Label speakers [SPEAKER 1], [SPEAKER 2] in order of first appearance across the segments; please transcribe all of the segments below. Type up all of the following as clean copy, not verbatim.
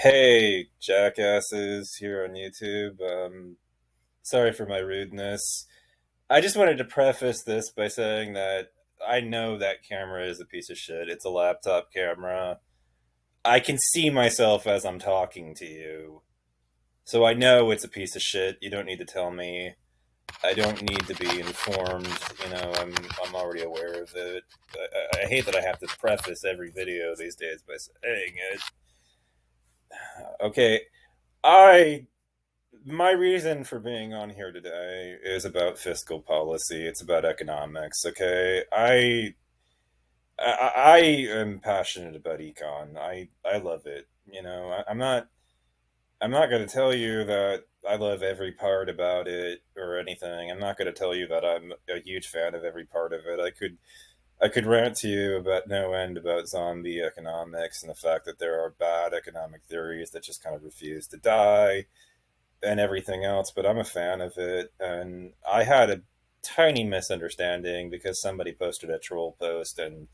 [SPEAKER 1] Hey, jackasses here on YouTube. Sorry for my rudeness. I just wanted to preface this by saying that I know that camera is a piece of shit. It's a laptop camera. I can see myself as I'm talking to you. So I know it's a piece of shit. You don't need to tell me. I don't need to be informed. I'm already aware of it. I hate that I have to preface every video these days by saying it. Okay, I my reason for being on here today is about fiscal policy. It's about economics. Okay, I am passionate about econ. I love it. I'm not going to tell you that I love every part about it or anything. I'm not going to tell you that I'm a huge fan of every part of it. I could rant to you about no end about zombie economics and the fact that there are bad economic theories that just kind of refuse to die and everything else, but I'm a fan of it. And I had a tiny misunderstanding because somebody posted a troll post and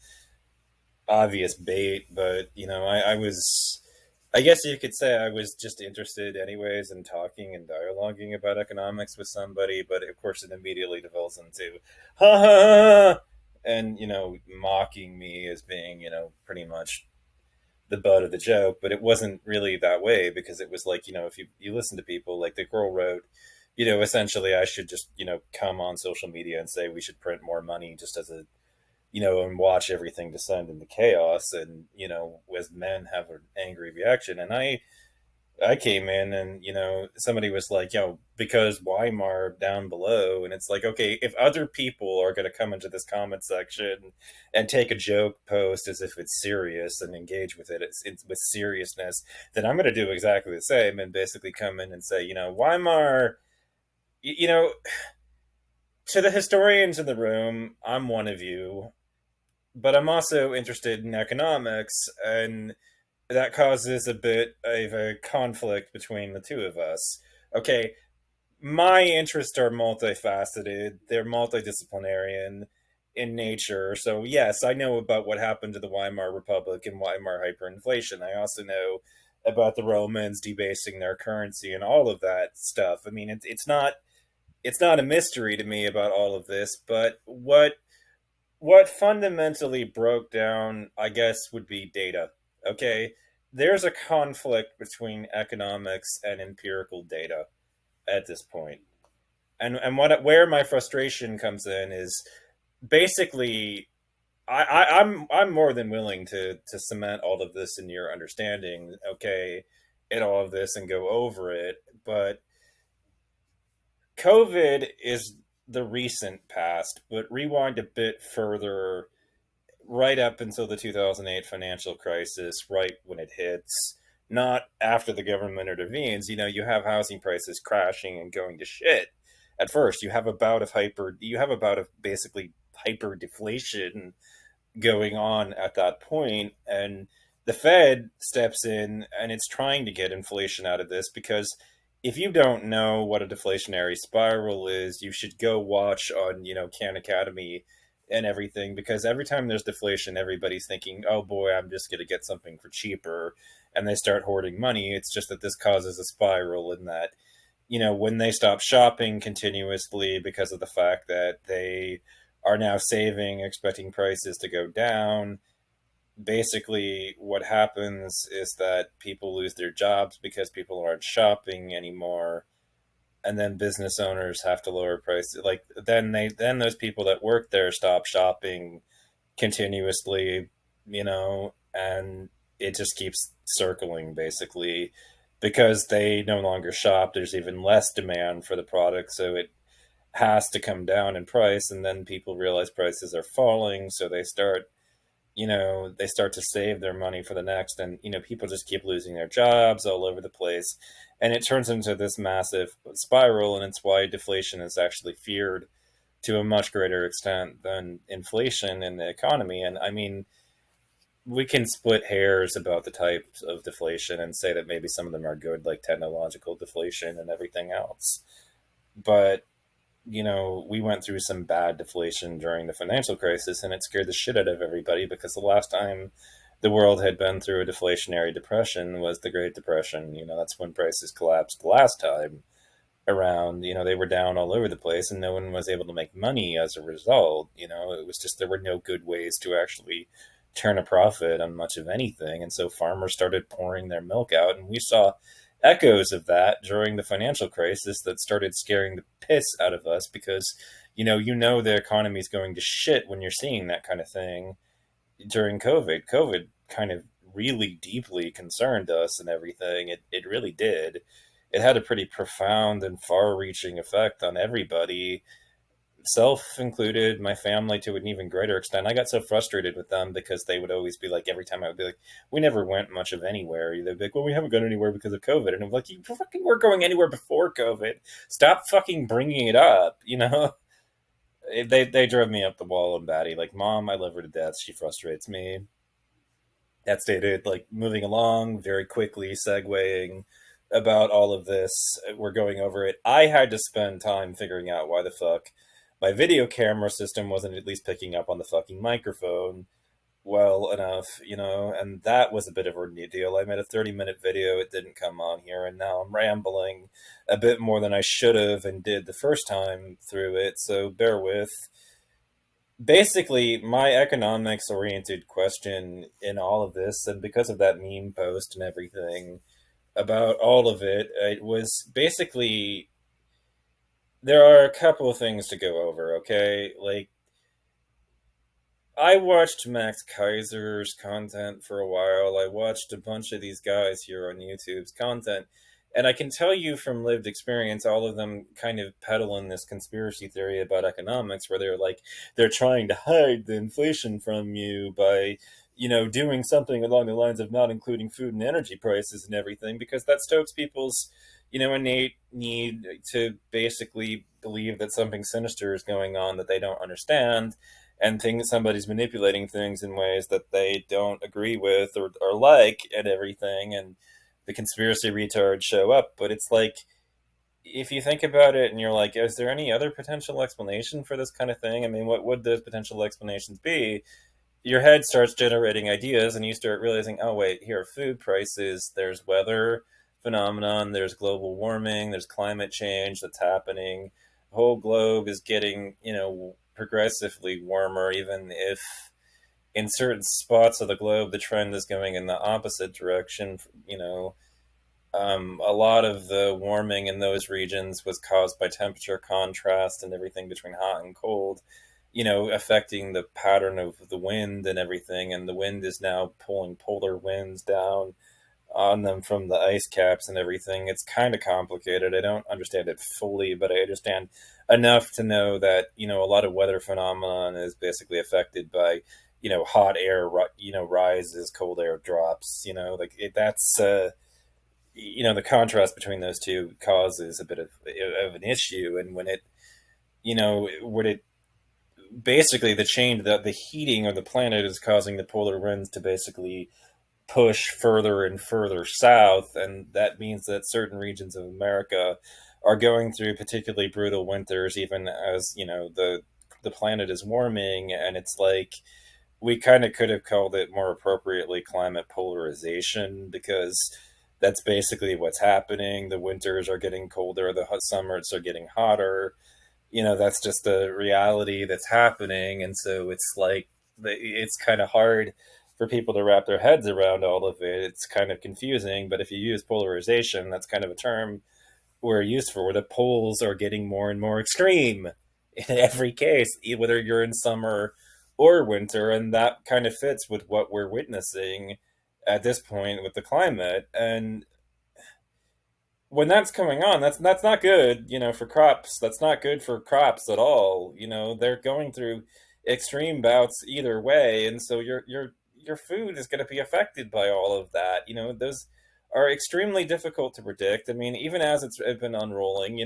[SPEAKER 1] obvious bait, but I guess you could say I was just interested anyways in talking and dialoguing about economics with somebody, but of course it immediately devolves into ha ha, ha and mocking me as being pretty much the butt of the joke, but it wasn't really that way because it was like, if you listen to people, like the girl wrote, essentially I should just, come on social media and say we should print more money just as a, and watch everything descend into chaos and, as men have an angry reaction. And I came in and, somebody was like, because Weimar down below. And it's like, okay, if other people are going to come into this comment section and take a joke post as if it's serious and engage with it's with seriousness, then I'm going to do exactly the same and basically come in and say, Weimar, you, you know, to the historians in the room, I'm one of you, but I'm also interested in economics. And that causes a bit of a conflict between the two of us. Okay, my interests are multifaceted, they're multidisciplinarian in nature. So, yes, I know about what happened to the Weimar Republic and Weimar hyperinflation. I also know about the Romans debasing their currency and all of that stuff. I mean, it's not a mystery to me about all of this, but what fundamentally broke down, I guess, would be data. Okay, there's a conflict between economics and empirical data at this point, and where my frustration comes in is basically I'm more than willing to cement all of this in your understanding, okay, in all of this and go over it, but COVID is the recent past, but rewind a bit further right up until the 2008 financial crisis, right when it hits, not after the government intervenes. You have housing prices crashing and going to shit. At first, you have a bout of basically hyper deflation going on at that point, and the Fed steps in and it's trying to get inflation out of this because if you don't know what a deflationary spiral is, you should go watch on, Khan Academy and everything, because every time there's deflation, everybody's thinking, oh boy, I'm just going to get something for cheaper. And they start hoarding money. It's just that this causes a spiral in that, when they stop shopping continuously because of the fact that they are now saving, expecting prices to go down, basically what happens is that people lose their jobs because people aren't shopping anymore, and then business owners have to lower prices. Like then those people that work there stop shopping continuously, and it just keeps circling basically because they no longer shop. There's even less demand for the product, so it has to come down in price, and then people realize prices are falling, so they start to save their money for the next, and people just keep losing their jobs all over the place, and it turns into this massive spiral. And it's why deflation is actually feared to a much greater extent than inflation in the economy. And I mean, we can split hairs about the types of deflation and say that maybe some of them are good, like technological deflation and everything else, but we went through some bad deflation during the financial crisis, and it scared the shit out of everybody because the last time the world had been through a deflationary depression was the Great Depression. That's when prices collapsed the last time around. They were down all over the place and no one was able to make money as a result. It was just there were no good ways to actually turn a profit on much of anything. And so farmers started pouring their milk out. And we saw echoes of that during the financial crisis that started scaring the piss out of us because, the economy is going to shit when you're seeing that kind of thing during COVID. COVID kind of really deeply concerned us and everything. It really did. It had a pretty profound and far reaching effect on everybody, self included, my family to an even greater extent. I got so frustrated with them because they would always be like, every time I would be like, we never went much of anywhere. They'd be like, well, we haven't gone anywhere because of COVID. And I'm like, you fucking were going anywhere before COVID. Stop fucking bringing it up. They drove me up the wall and batty. Like, mom, I love her to death. She frustrates me. That stated, like, moving along very quickly, segueing about all of this. We're going over it. I had to spend time figuring out why the fuck my video camera system wasn't at least picking up on the fucking microphone well enough, and that was a bit of a new deal. I made a 30-minute video, it didn't come on here, and now I'm rambling a bit more than I should have and did the first time through it, so bear with. Basically, my economics oriented question in all of this, and because of that meme post and everything about all of it, it was basically there are a couple of things to go over, okay? Like, I watched Max Kaiser's content for a while. I watched a bunch of these guys here on YouTube's content. And I can tell you from lived experience, all of them kind of peddling this conspiracy theory about economics where they're like, they're trying to hide the inflation from you by, doing something along the lines of not including food and energy prices and everything, because that stokes people's, innate need to basically believe that something sinister is going on that they don't understand and think somebody's manipulating things in ways that they don't agree with or like and everything. And the conspiracy retards show up. But it's like, if you think about it and you're like, is there any other potential explanation for this kind of thing? I mean, what would those potential explanations be? Your head starts generating ideas and you start realizing, oh, wait, here are food prices, there's weather phenomenon, there's global warming, there's climate change that's happening. The whole globe is getting, progressively warmer, even if in certain spots of the globe the trend is going in the opposite direction. A lot of the warming in those regions was caused by temperature contrast and everything between hot and cold, affecting the pattern of the wind and everything. And the wind is now pulling polar winds down on them from the ice caps and everything. It's kind of complicated. I don't understand it fully, but I understand enough to know that, a lot of weather phenomenon is basically affected by, hot air, rises, cold air drops, like that's, the contrast between those two causes a bit of an issue. And when it basically the change that the heating of the planet is causing the polar winds to basically push further and further south, and that means that certain regions of America are going through particularly brutal winters, even as the planet is warming. And it's like we kind of could have called it more appropriately climate polarization, because that's basically what's happening. The winters are getting colder, the hot summers are getting hotter. That's just the reality that's happening. And so it's like it's kind of hard for people to wrap their heads around all of it. It's kind of confusing, but if you use polarization, that's kind of a term we're used for, where the poles are getting more and more extreme in every case, whether you're in summer or winter. And that kind of fits with what we're witnessing at this point with the climate. And when that's going on, that's not good, for crops. That's not good for crops at all. They're going through extreme bouts either way, and so your food is going to be affected by all of that. Those are extremely difficult to predict. I mean, even as it's been unrolling,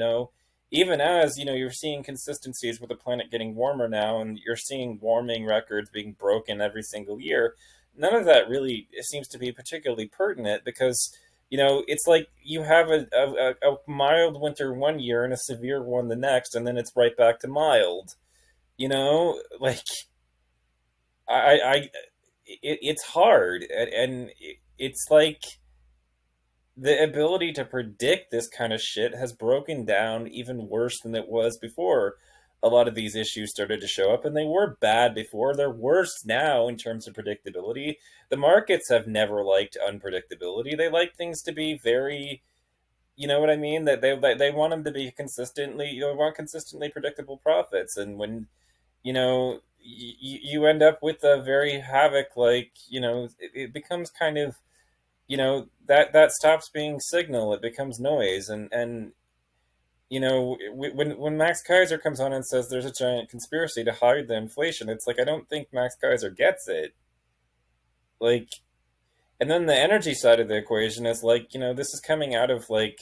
[SPEAKER 1] even as you're seeing consistencies with the planet getting warmer now, and you're seeing warming records being broken every single year. None of that really seems to be particularly pertinent, because it's like you have a mild winter one year and a severe one the next, and then it's right back to mild. Like I it's hard, and it's like the ability to predict this kind of shit has broken down even worse than it was before. A lot of these issues started to show up, and they were bad before. They're worse now in terms of predictability. The markets have never liked unpredictability. They like things to be very, you know what I mean? That they want them to be consistently, want consistently predictable profits. And when, you end up with a very havoc, like, it becomes kind of, that stops being signal. It becomes noise. And when Max Kaiser comes on and says there's a giant conspiracy to hide the inflation, it's like, I don't think Max Kaiser gets it. Like, and then the energy side of the equation is like, this is coming out of like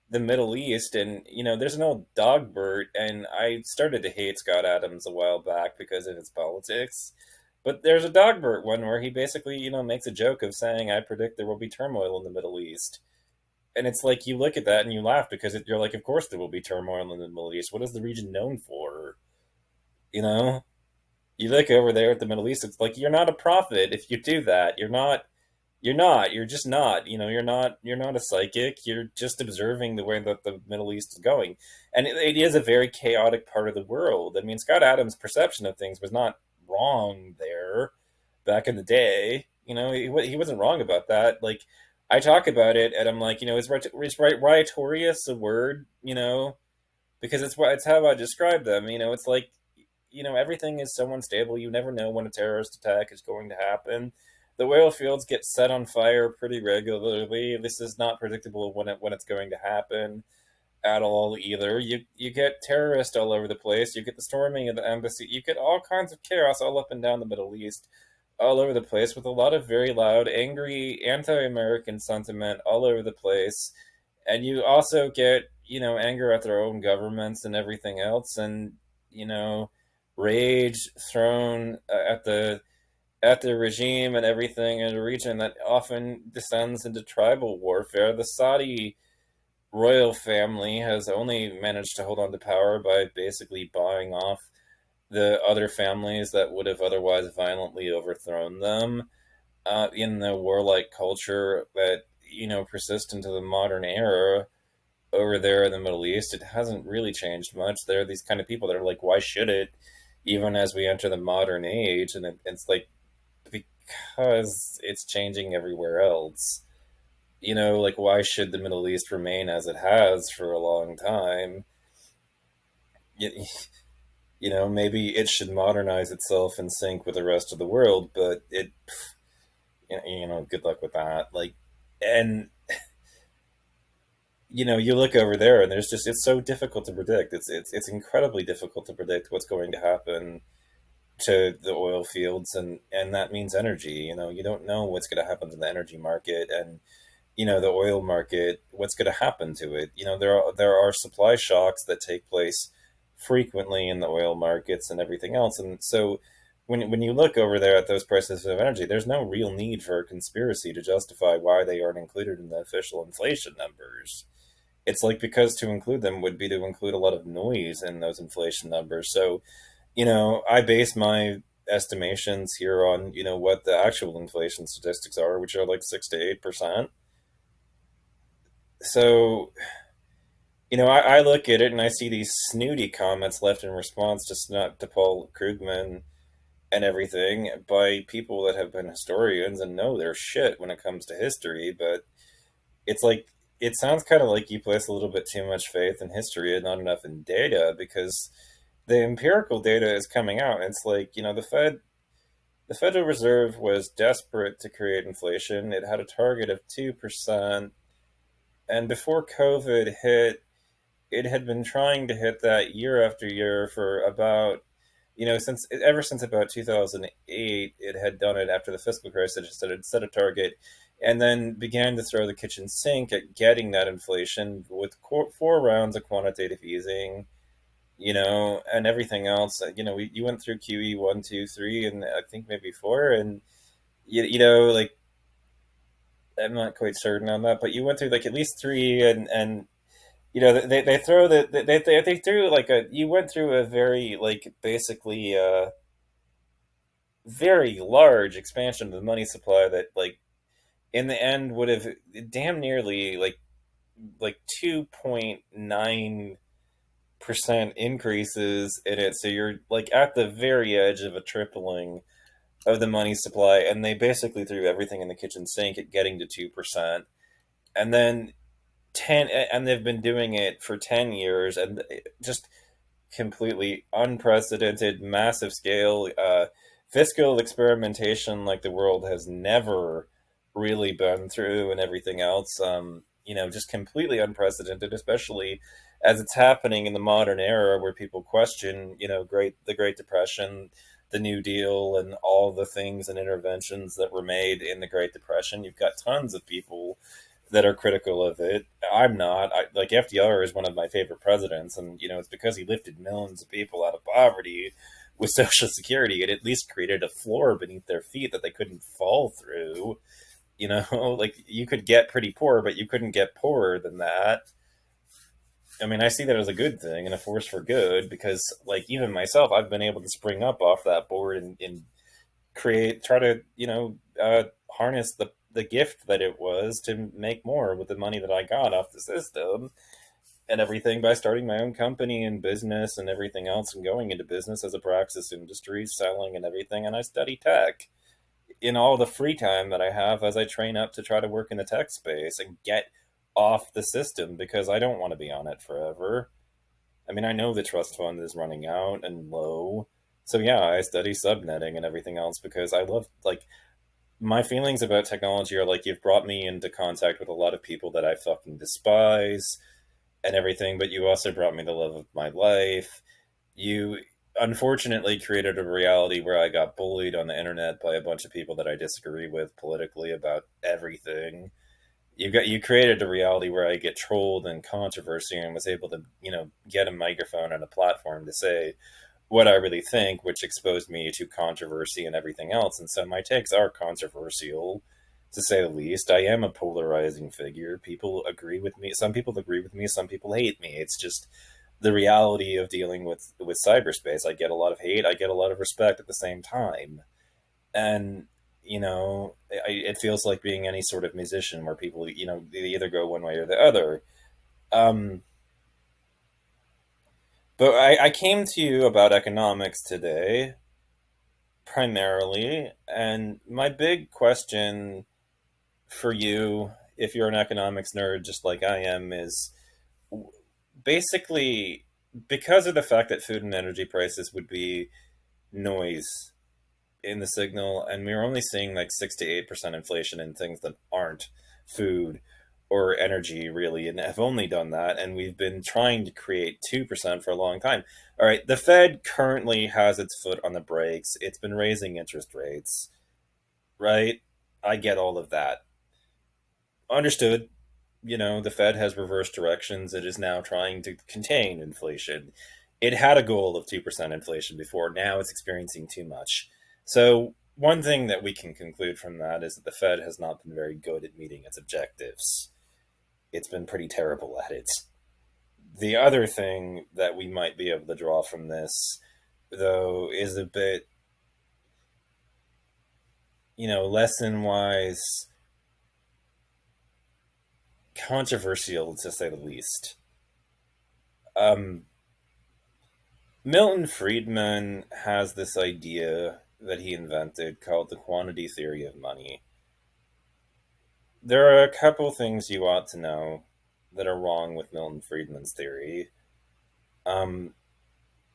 [SPEAKER 1] the Middle East, and there's an old dog Bert, and I started to hate Scott Adams a while back because of his politics. But there's a Dogbert one where he basically, makes a joke of saying, "I predict there will be turmoil in the Middle East," and it's like you look at that and you laugh because you're like, of course there will be turmoil in the Middle East. What is the region known for? You know, you look over there at the Middle East. It's like you're not a prophet if you do that. You're not. You're not. You're just not. You're not. You're not a psychic. You're just observing the way that the Middle East is going, and it is a very chaotic part of the world. I mean, Scott Adams' perception of things was not wrong there back in the day. He wasn't wrong about that. Like, I talk about it, and I'm like, is riotous a word? Because it's how I describe them. It's like, everything is so unstable. You never know when a terrorist attack is going to happen. The oil fields get set on fire pretty regularly. This is not predictable when it's going to happen at all either. You get terrorists all over the place. You get the storming of the embassy. You get all kinds of chaos all up and down the Middle East, all over the place, with a lot of very loud, angry, anti-American sentiment all over the place. And you also get, anger at their own governments and everything else, and you know, rage thrown at the regime and everything in a region that often descends into tribal warfare. The Saudi royal family has only managed to hold on to power by basically buying off the other families that would have otherwise violently overthrown them. In the warlike culture that persists into the modern era over there in the Middle East, it hasn't really changed much. There are these kind of people that are like, why should it? Even as we enter the modern age, and it's like, because it's changing everywhere else. Like, why should the Middle East remain as it has for a long time? You, maybe it should modernize itself and sync with the rest of the world, but good luck with that. Like, and you look over there, and it's so difficult to predict. It's incredibly difficult to predict what's going to happen to the oil fields, and that means energy. You don't know what's going to happen to the energy market, and the oil market, what's going to happen to it. There are supply shocks that take place frequently in the oil markets and everything else. And so when you look over there at those prices of energy, there's no real need for a conspiracy to justify why they aren't included in the official inflation numbers. It's like, because to include them would be to include a lot of noise in those inflation numbers. So I base my estimations here on what the actual inflation statistics are, which are like 6 to 8%. So I look at it and I see these snooty comments left in response to Paul Krugman and everything by people that have been historians and know their shit when it comes to history. But it's like, it sounds kind of like you place a little bit too much faith in history and not enough in data, because the empirical data is coming out. And it's like, the Federal Reserve was desperate to create inflation. It had a target of 2%. And before COVID hit, it had been trying to hit that year after year for about, since about 2008. It had done it after the fiscal crisis. It had set a target and then began to throw the kitchen sink at getting that inflation with 4 rounds of quantitative easing, and everything else. You went through QE one, two, three, and I think maybe four, and like, I'm not quite certain on that, but you went through like at least three, and they throw they threw like a you went through a very, like, basically very large expansion of the money supply that, like, in the end would have damn nearly like 2.9% increases in it. So you're like at the very edge of a tripling of the money supply, and they basically threw everything in the kitchen sink at getting to 2%. And then 10, and they've been doing it for 10 years, and just completely unprecedented, massive scale, fiscal experimentation like the world has never really been through, and everything else. Just completely unprecedented, especially as it's happening in the modern era where people question, the Great Depression, the New Deal, and all the things and interventions that were made in the Great Depression. You've got tons of people that are critical of it. I'm not. Like FDR is one of my favorite presidents, and it's because he lifted millions of people out of poverty with Social Security. It at least created a floor beneath their feet that they couldn't fall through. Like you could get pretty poor, but you couldn't get poorer than that. I mean, I see that as a good thing and a force for good because, like, even myself, I've been able to spring up off that board and try to, harness the gift that it was to make more with the money that I got off the system and everything by starting my own company and business and everything else and going into business as a praxis industry, selling and everything. And I study tech in all the free time that I have as I train up to try to work in the tech space and get off the system because I don't want to be on it forever. I mean, I know the trust fund is running out and low. So yeah, I study subnetting and everything else because I love, like, my feelings about technology are like you've brought me into contact with a lot of people that I fucking despise and everything, but you also brought me the love of my life. You unfortunately created a reality where I got bullied on the internet by a bunch of people that I disagree with politically about everything. You created a reality where I get trolled and controversy and was able to, get a microphone and a platform to say what I really think, which exposed me to controversy and everything else. And so my takes are controversial, to say the least. I am a polarizing figure. People agree with me. Some people agree with me. Some people hate me. It's just the reality of dealing with cyberspace. I get a lot of hate. I get a lot of respect at the same time, and it feels like being any sort of musician where people, they either go one way or the other. Um, but I came to you about economics today primarily. And my big question for you, if you're an economics nerd just like I am, is basically because of the fact that food and energy prices would be noise in the signal, and we're only seeing like 6 to 8% inflation in things that aren't food or energy really, and have only done that, and we've been trying to create 2% for a long time. All right, the Fed currently has its foot on the brakes. It's been raising interest rates, right? I get all of that. Understood. The Fed has reversed directions. It is now trying to contain inflation. It had a goal of 2% inflation before. Now it's experiencing too much. So, one thing that we can conclude from that is that the Fed has not been very good at meeting its objectives. It's been pretty terrible at it. The other thing that we might be able to draw from this, though, is a bit, lesson wise, controversial to say the least. Um, Milton Friedman has this idea that he invented called the quantity theory of money. There are a couple things you ought to know that are wrong with Milton Friedman's theory. Um,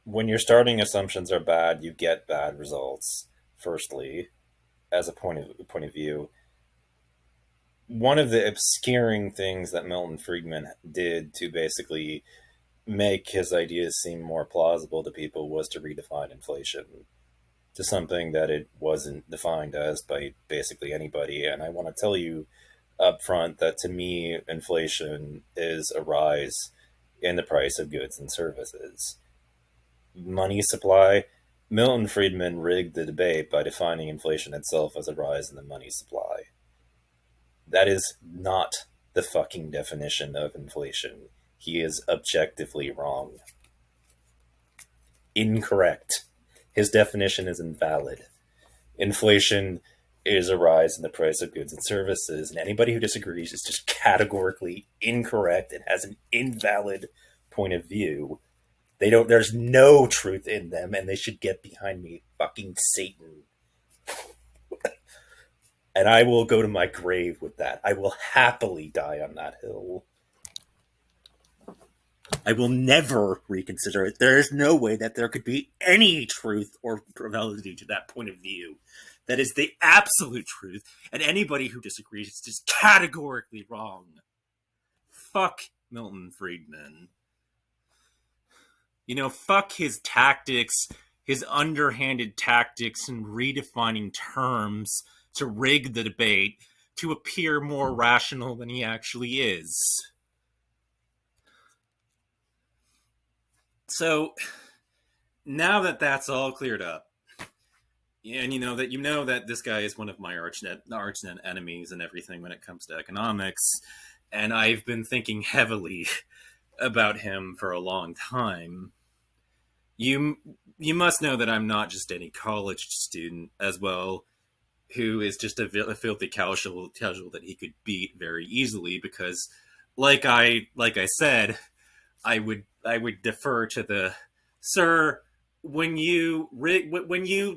[SPEAKER 1] when your starting assumptions are bad, you get bad results. Firstly, as a point of view, one of the obscuring things that Milton Friedman did to basically make his ideas seem more plausible to people was to redefine inflation to something that it wasn't defined as by basically anybody. And I want to tell you up front that to me, inflation is a rise in the price of goods and services. Money supply, Milton Friedman rigged the debate by defining inflation itself as a rise in the money supply. That is not the fucking definition of inflation. He is objectively wrong. Incorrect. His definition is invalid. Inflation is a rise in the price of goods and services, and anybody who disagrees is just categorically incorrect and has an invalid point of view. They don't. There's no truth in them, and they should get behind me, fucking Satan. And I will go to my grave with that. I will happily die on that hill. I will never reconsider it. There is no way that there could be any truth or validity to that point of view. That is the absolute truth, and anybody who disagrees is just categorically wrong. Fuck Milton Friedman. You know, fuck his tactics, his underhanded tactics and redefining terms to rig the debate to appear more rational than he actually is. So, now that that's all cleared up, and you know that this guy is one of my archnet enemies and everything when it comes to economics, and I've been thinking heavily about him for a long time. You must know that I'm not just any college student as well, who is just a filthy casual that he could beat very easily because, like I said, I would defer to the sir when you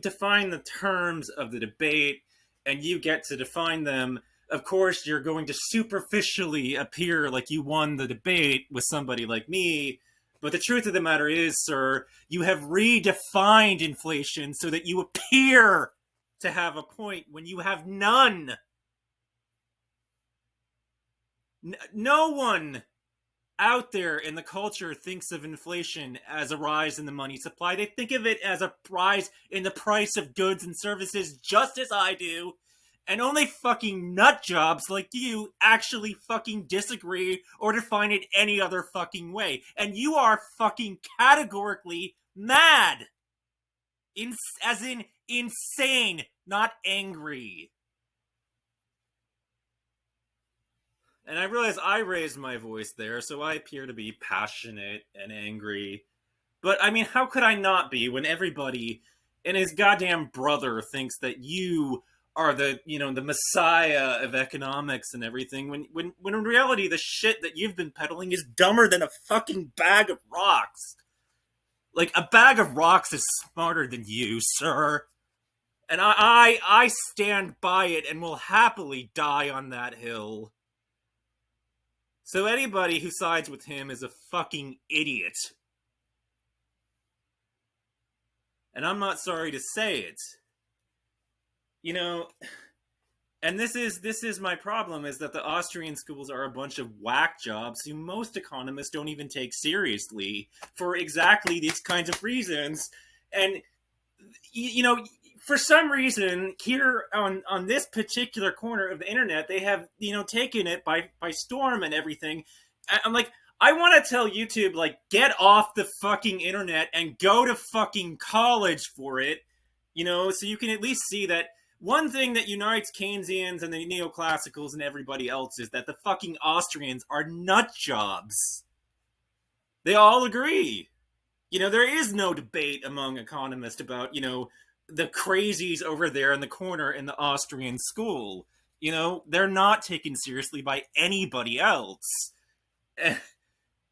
[SPEAKER 1] define the terms of the debate and you get to define them. Of course, you're going to superficially appear like you won the debate with somebody like me. But the truth of the matter is, sir, you have redefined inflation so that you appear to have a point when you have none. No one out there in the culture thinks of inflation as a rise in the money supply. They think of it as a rise in the price of goods and services, just as I do. And only fucking nut jobs like you actually fucking disagree or define it any other fucking way. And you are fucking categorically mad. As in insane, not angry. And I realize I raised my voice there, so I appear to be passionate and angry. But I mean, how could I not be when everybody and his goddamn brother thinks that you are the messiah of economics and everything, when in reality the shit that you've been peddling is dumber than a fucking bag of rocks. Like, a bag of rocks is smarter than you, sir. And I stand by it and will happily die on that hill. So anybody who sides with him is a fucking idiot. And I'm not sorry to say it. You know, and this is my problem, is that the Austrian schools are a bunch of whack jobs who most economists don't even take seriously for exactly these kinds of reasons. And you know, for some reason here on this particular corner of the internet, they have, taken it by storm and everything. I'm like, I want to tell YouTube, like, get off the fucking internet and go to fucking college for it, so you can at least see that one thing that unites Keynesians and the neoclassicals and everybody else is that the fucking Austrians are nut jobs. They all agree. There is no debate among economists about, the crazies over there in the corner in the Austrian school. They're not taken seriously by anybody else.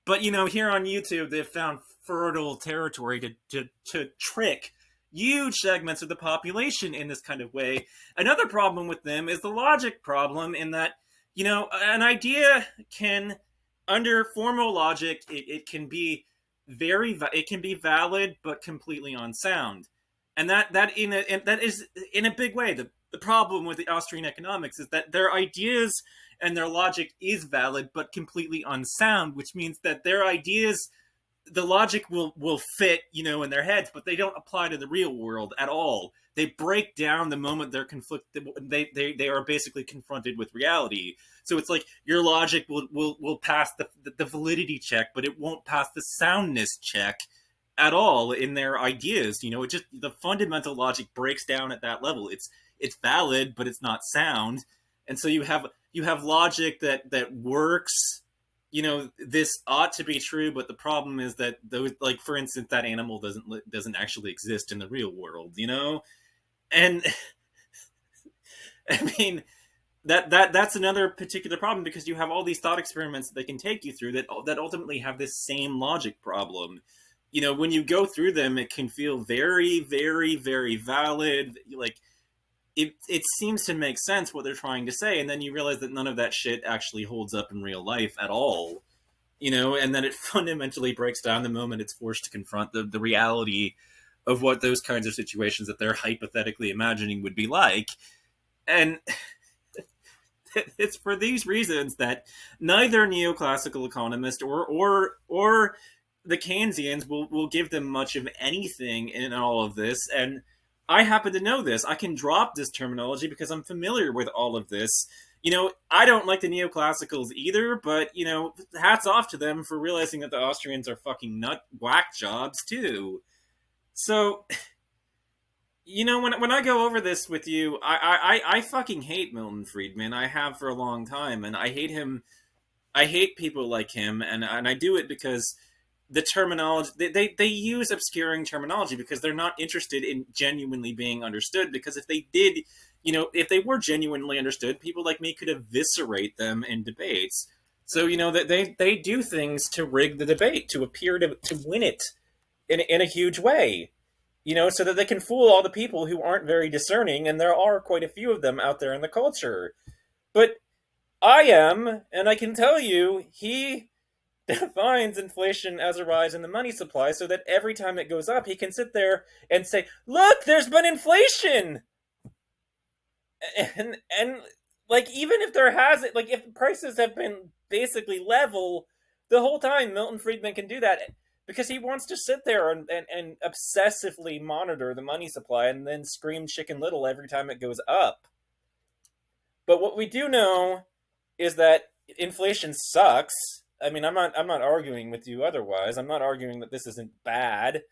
[SPEAKER 1] But, here on YouTube, they've found fertile territory to trick huge segments of the population in this kind of way. Another problem with them is the logic problem, in that, an idea can, under formal logic, it can be valid but completely unsound. And that is in a big way the problem with the Austrian economics, is that their ideas and their logic is valid but completely unsound, which means that their ideas, the logic will fit, in their heads, but they don't apply to the real world at all. They break down the moment they're conflicted. They are basically confronted with reality. So it's like your logic will pass the validity check, but it won't pass the soundness check at all in their ideas. It just, the fundamental logic breaks down at that level. It's valid, but it's not sound. And so you have logic that works. This ought to be true, but the problem is that those, like, for instance, that animal doesn't actually exist in the real world, and
[SPEAKER 2] I mean, that's another particular problem because you have all these thought experiments that they can take you through that ultimately have this same logic problem. You know, when you go through them, it can feel very, very, very valid. Like it seems to make sense what they're trying to say, and then you realize that none of that shit actually holds up in real life at all. You know, and then it fundamentally breaks down the moment it's forced to confront the reality of what those kinds of situations that they're hypothetically imagining would be like. And it's for these reasons that neither neoclassical economist or the Keynesians will give them much of anything in all of this. And I happen to know this. I can drop this terminology because I'm familiar with all of this. You know, I don't like the neoclassicals either, but you know, hats off to them for realizing that the Austrians are fucking nut whack jobs too. So you know, when I go over this with you, I fucking hate Milton Friedman. I have for a long time, and I hate him. I hate people like him, and I do it because the terminology they use obscuring terminology because they're not interested in genuinely being understood. Because if they did, you know, if they were genuinely understood, people like me could eviscerate them in debates. So you know that they do things to rig the debate to appear to win it in a huge way, you know, so that they can fool all the people who aren't very discerning, and there are quite a few of them out there in the culture. But I am, and I can tell you, he defines inflation as a rise in the money supply so that every time it goes up, he can sit there and say, look, there's been inflation. And like, even if there hasn't, like, if prices have been basically level the whole time, Milton Friedman can do that because he wants to sit there and obsessively monitor the money supply and then scream chicken little every time it goes up. But what we do know is that inflation sucks. I mean, I'm not arguing with you otherwise. I'm not arguing that this isn't bad.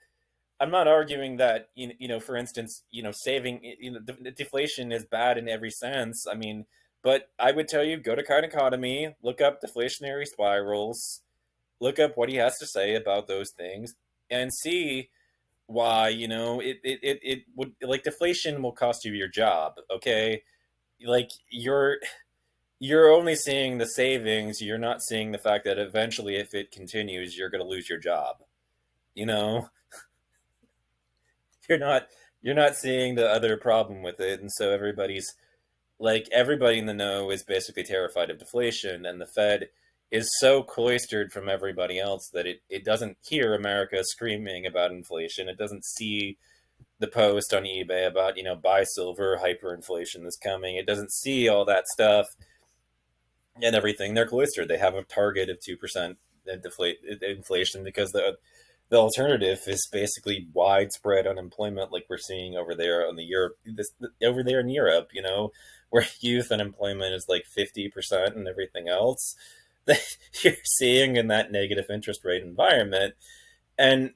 [SPEAKER 2] I'm not arguing that you know, for instance, you know, saving, you know, deflation is bad in every sense. I mean, but I would tell you, go to Khan Economy, look up deflationary spirals, look up what he has to say about those things, and see why, you know, it would, like, deflation will cost you your job. Okay, like, you're only seeing the savings. You're not seeing the fact that eventually, if it continues, you're going to lose your job. You know, you're not you're not seeing the other problem with it, and so everybody in the know is basically terrified of deflation, and the Fed is so cloistered from everybody else that it doesn't hear America screaming about inflation. It doesn't see the post on eBay about, you know, buy silver, hyperinflation is coming. It doesn't see all that stuff and everything. They're cloistered. They have a target of 2% inflation because the alternative is basically widespread unemployment, like we're seeing over there on the Europe, over there in Europe, you know, where youth unemployment is like 50% and everything else that you're seeing in that negative interest rate environment. And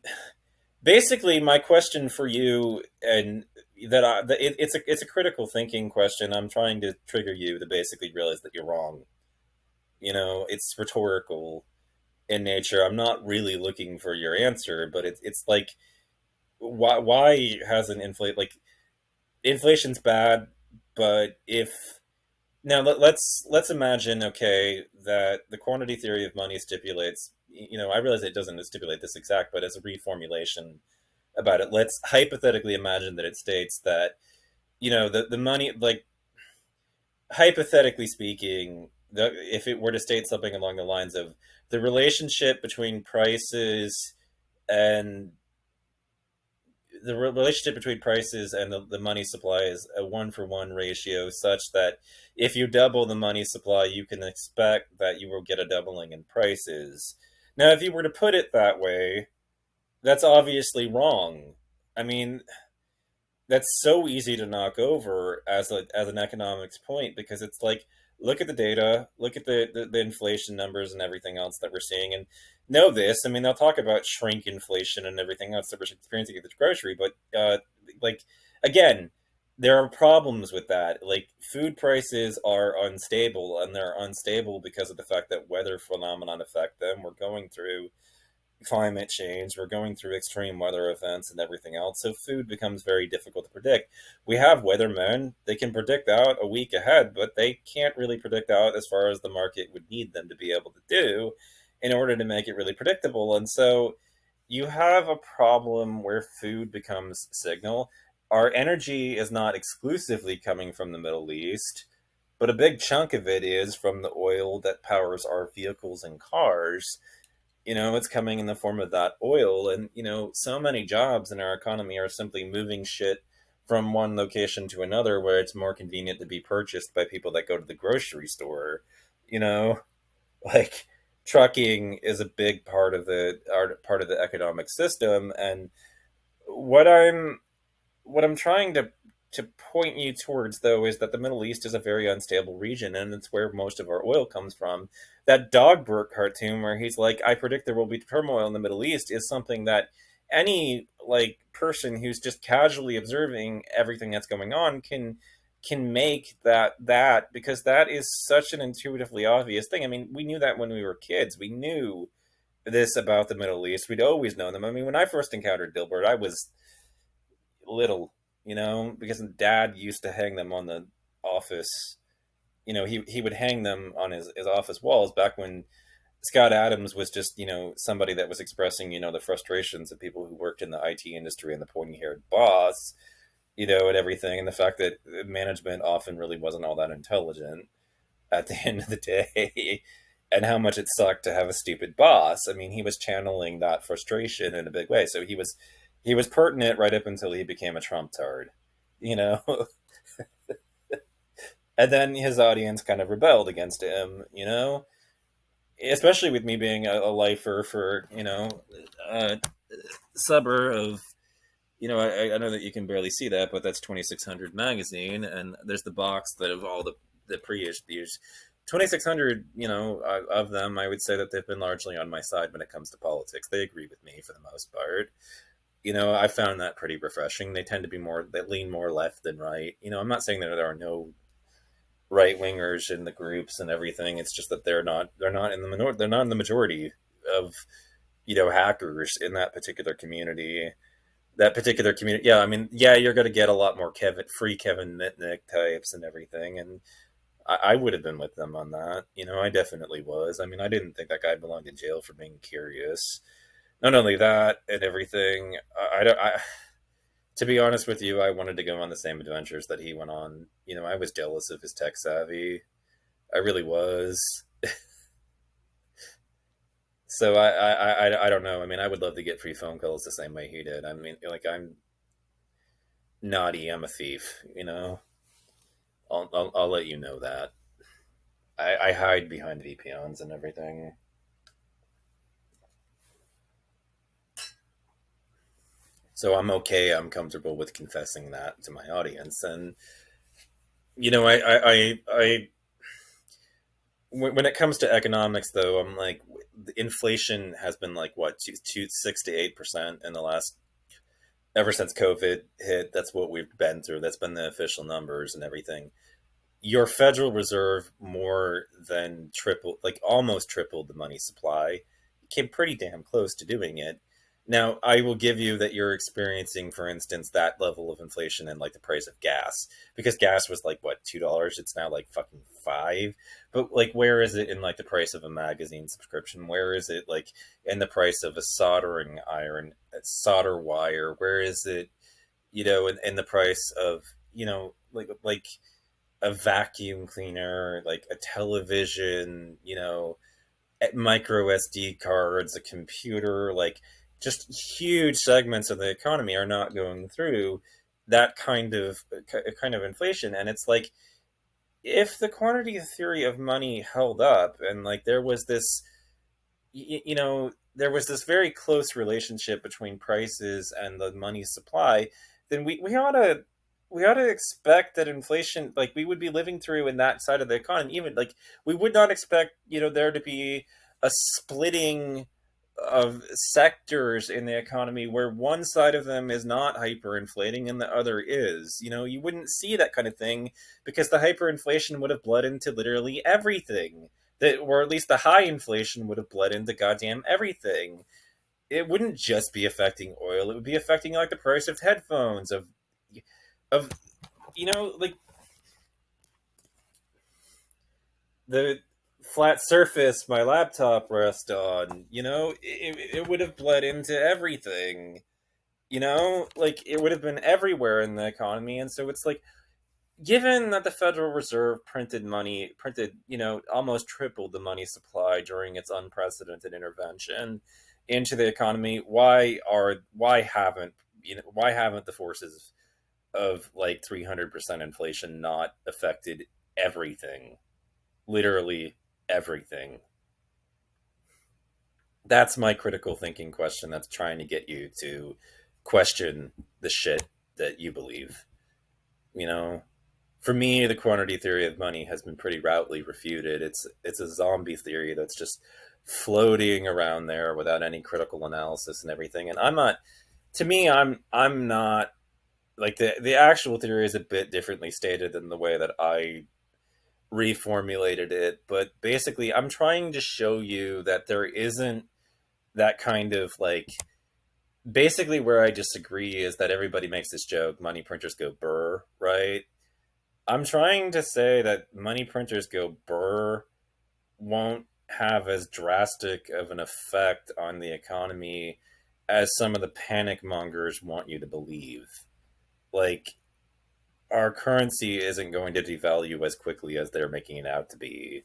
[SPEAKER 2] basically, my question for you, and it's a critical thinking question. I'm trying to trigger you to basically realize that you're wrong. You know, it's rhetorical in nature. I'm not really looking for your answer, but it's like, why hasn't inflation's bad, but if now let's imagine, okay, that the quantity theory of money stipulates, you know, I realize it doesn't stipulate this exact, but as a reformulation about it, let's hypothetically imagine that it states that, you know, the money, like, hypothetically speaking, if it were to state something along the lines of the relationship between prices and the money supply is a 1-for-1 ratio, such that if you double the money supply, you can expect that you will get a doubling in prices. Now, if you were to put it that way, that's obviously wrong. I mean, that's so easy to knock over as an economics point, because it's like, look at the data, look at the inflation numbers and everything else that we're seeing, and know this. I mean, they'll talk about shrink inflation and everything else that we're experiencing at the grocery, but like, again, there are problems with that. Like, food prices are unstable, and they're unstable because of the fact that weather phenomenon affect them. We're going through
[SPEAKER 1] climate change, we're going through extreme weather events and everything else, so food becomes very difficult to predict. We have weathermen, they can predict out a week ahead, but they can't really predict out as far as the market would need them to be able to do in order to make it really predictable. And so you have a problem where food becomes signal. Our energy is not exclusively coming from the Middle East, but a big chunk of it is from the oil that powers our vehicles and cars. It's coming in the form of that oil. And, so many jobs in our economy are simply moving shit from one location to another where it's more convenient to be purchased by people that go to the grocery store. You know, like trucking is a big part of the economic system. And what I'm trying to point you towards, though, is that the Middle East is a very unstable region, and it's where most of our oil comes from. That Dogbert cartoon where he's like, "I predict there will be turmoil in the Middle East," is something that any like person who's just casually observing everything that's going on can make that because that is such an intuitively obvious thing. I mean, we knew that when we were kids. We knew this about the Middle East. We'd always known them. I mean, when I first encountered Dilbert, I was little, because dad used to hang them on the office. He would hang them on his office walls back when Scott Adams was just, somebody that was expressing, the frustrations of people who worked in the IT industry and the pointy haired boss, and everything. And the fact that management often really wasn't all that intelligent at the end of the day, and how much it sucked to have a stupid boss. I mean, he was channeling that frustration in a big way. So he was pertinent right up until he became a Trump tard, you know. And then his audience kind of rebelled against him, especially with me being a lifer for a suburb of I know that you can barely see that, but that's 2600 magazine, and there's the box that of all the pre-issues. 2600, of them, I would say that they've been largely on my side when it comes to politics. They agree with me for the most part. I found that pretty refreshing. They tend to be they lean more left than right. I'm not saying that there are no right wingers in the groups and everything. It's just that they're not in the they're not in the majority of hackers in that particular community. Yeah, I mean, yeah, you're going to get a lot more Kevin Mitnick types and everything, and I would have been with them on that. I definitely was. I mean, I didn't think that guy belonged in jail for being curious. Not only that and everything, I don't. To be honest with you, I wanted to go on the same adventures that he went on. I was jealous of his tech savvy. I really was. So I don't know. I mean, I would love to get free phone calls the same way he did. I mean, like I'm naughty. I'm a thief. I'll let you know that. I hide behind VPNs and everything. So I'm okay. I'm comfortable with confessing that to my audience. And when it comes to economics, though, I'm like, the inflation has been like what 6 to 8% in the last ever since COVID hit. That's what we've been through. That's been the official numbers and everything. Your Federal Reserve more than tripled, like almost tripled the money supply. It came pretty damn close to doing it. Now, I will give you that you're experiencing, for instance, that level of inflation in like the price of gas, because gas was like what $2. It's now like fucking five. But like, where is it in like the price of a magazine subscription? Where is it like in the price of a soldering iron, a solder wire? Where is it, in the price of like a vacuum cleaner, like a television, micro SD cards, a computer, like just huge segments of the economy are not going through that kind of inflation. And it's like, if the quantity theory of money held up, and like there was this very close relationship between prices and the money supply, then we ought to expect that inflation, like we would be living through in that side of the economy, even like we would not expect there to be a splitting of sectors in the economy where one side of them is not hyperinflating and the other is. You wouldn't see that kind of thing because the hyperinflation would have bled into literally everything. Or at least the high inflation would have bled into goddamn everything. it wouldn't just be affecting oil. It would be affecting like the price of headphones, of like the flat surface my laptop rests on. It would have bled into everything. Like it would have been everywhere in the economy, and so it's like, given that the Federal Reserve printed, almost tripled the money supply during its unprecedented intervention into the economy, why haven't the forces of like 300% inflation not affected everything? Literally everything. That's my critical thinking question that's trying to get you to question the shit that you believe. You know, for me, the quantity theory of money has been pretty routely refuted. It's a zombie theory that's just floating around there without any critical analysis and everything. And I'm not. To me, I'm not like the actual theory is a bit differently stated than the way that I reformulated it. But basically, I'm trying to show you that there isn't that kind of like. Basically, where I disagree is that everybody makes this joke: money printers go burr, right? I'm trying to say that money printers go burr won't have as drastic of an effect on the economy as some of the panic mongers want you to believe. Like, our currency isn't going to devalue as quickly as they're making it out to be.